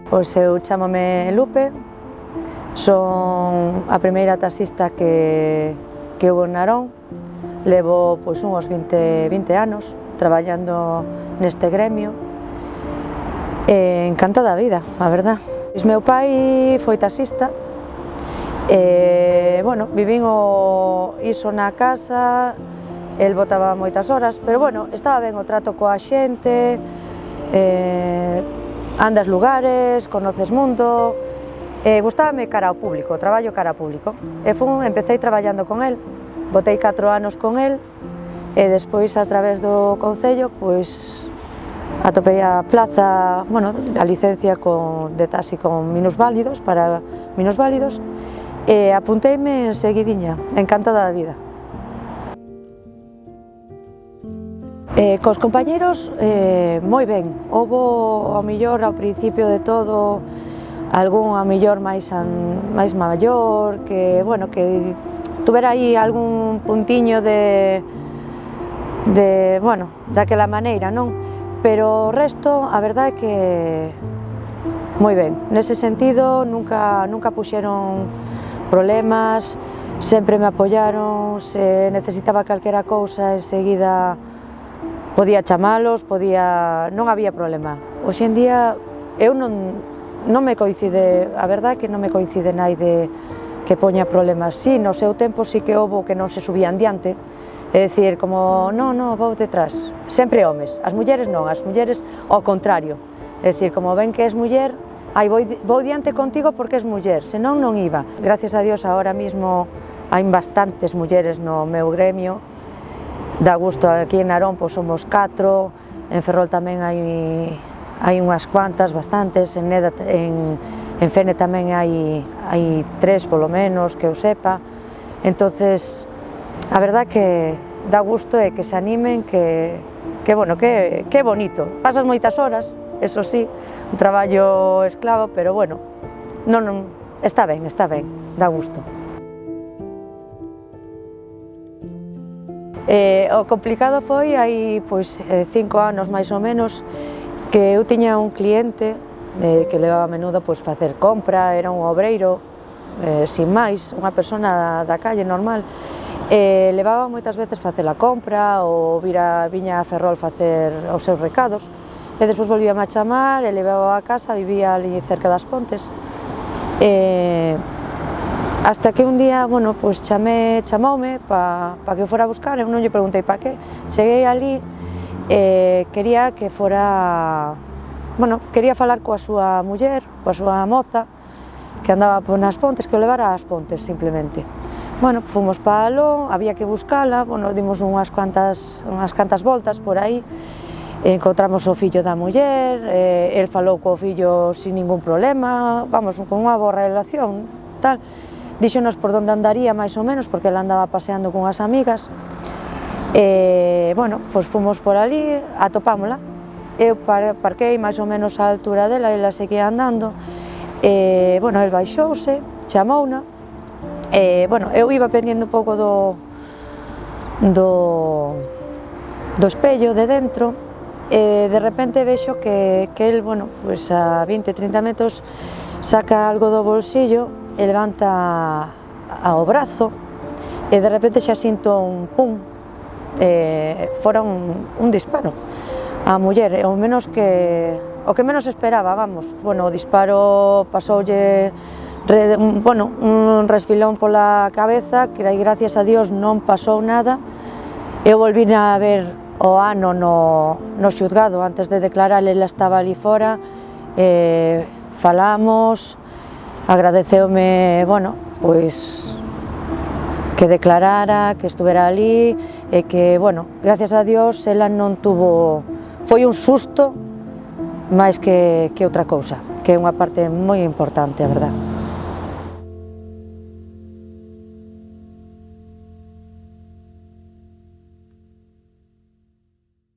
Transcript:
Pois eu chámome Lupe, son a primeira taxista que houve en Narón, levo pois uns 20 anos traballando neste gremio e encantada da vida, a verdad. Meu pai foi taxista e, bueno, vivín iso na casa, el botaba moitas horas, pero, bueno, estaba ben o trato coa xente, andas lugares, conoces mundo, gustábame cara ao público, o traballo cara ao público. Empecé traballando con el, botei 4 anos con el e despois a través do Concello pois atopei a plaza, bueno, a licencia de taxi con minusválidos, para minusválidos, e apunteime enseguidiña, encantada da vida. Cos compañeros, moi ben. Houbo, ao mellor, ao principio de todo, algún, ao mellor, máis maior, que, bueno, que tuvera aí algún puntiño bueno, daquela maneira, non? Pero o resto, a verdade é que moi ben. Nese sentido, nunca puxeron problemas, sempre me apoyaron, se necesitaba calquera cousa, enseguida podía chamalos, non había problema. Hoxe en día, eu non me coincide, a verdade é que non me coincide naide que poña problemas. Si, no seu tempo sí que houbo que non se subían diante, é dicir, como, non, vou detrás, sempre homes, as mulleres non, as mulleres ao contrario, é dicir, como ven que és muller, vou diante contigo porque és muller, senón non iba. Gracias a Dios, ahora mismo hai bastantes mulleres no meu gremio, dá gusto. Aquí en Narón pois somos 4, en Ferrol tamén hai unhas cuantas, bastantes, en Fene tamén hai 3 polo menos, que eu sepa. Entonces, a verdad que dá gusto e que se animen, que bueno, que bonito. Pasas moitas horas, eso sí, un traballo esclavo, pero bueno, non, está ben, dá gusto. O complicado foi hai 5 anos máis ou menos que eu tiña un cliente que levaba a menudo facer compra, era un obreiro, sin máis, unha persona da calle normal, e levaba moitas veces facer a compra ou viña a Ferrol facer os seus recados e despois volvíame a chamar e levaba a casa, vivía ali cerca das Pontes. Hasta que un día, bueno, pois chamoume para que eu fora a buscar, eu non lle preguntei para que. Cheguei ali e quería que fora, bueno, quería falar coa súa muller, coa súa moza, que andaba nas Pontes, que o levara ás Pontes, simplemente. Bueno, fomos para aló, había que buscala, bueno, dimos unhas cantas voltas por aí, encontramos o fillo da muller, el falou co fillo sin ningún problema, vamos, con unha boa relación, tal. Díxonos por onde andaría, máis ou menos, porque ela andaba paseando con as amigas. Bueno, pois fomos por ali, atopámola. Eu parquei máis ou menos á altura dela, ela seguía andando. Bueno, el baixouse, chamouna. Bueno, eu iba pendendo un pouco do espello de dentro, e de repente vexo que el, bueno, pois a 20-30 metros, saca algo do bolsillo e levanta o brazo e de repente xa sinto un pum, fora un disparo á muller, o que menos esperaba, vamos. Bueno, o disparo pasoulle, bueno, un resfilón pola cabeza, que gracias a Dios non pasou nada. Eu volvín a ver o ano no xulgado, antes de declarar, ela estaba ali fora, falamos, agradeceume, bueno, pois que declarara, que estuvera ali e que, bueno, gracias a Dios, ela non tuvo, foi un susto máis que outra cousa, que é unha parte moi importante, a verdade.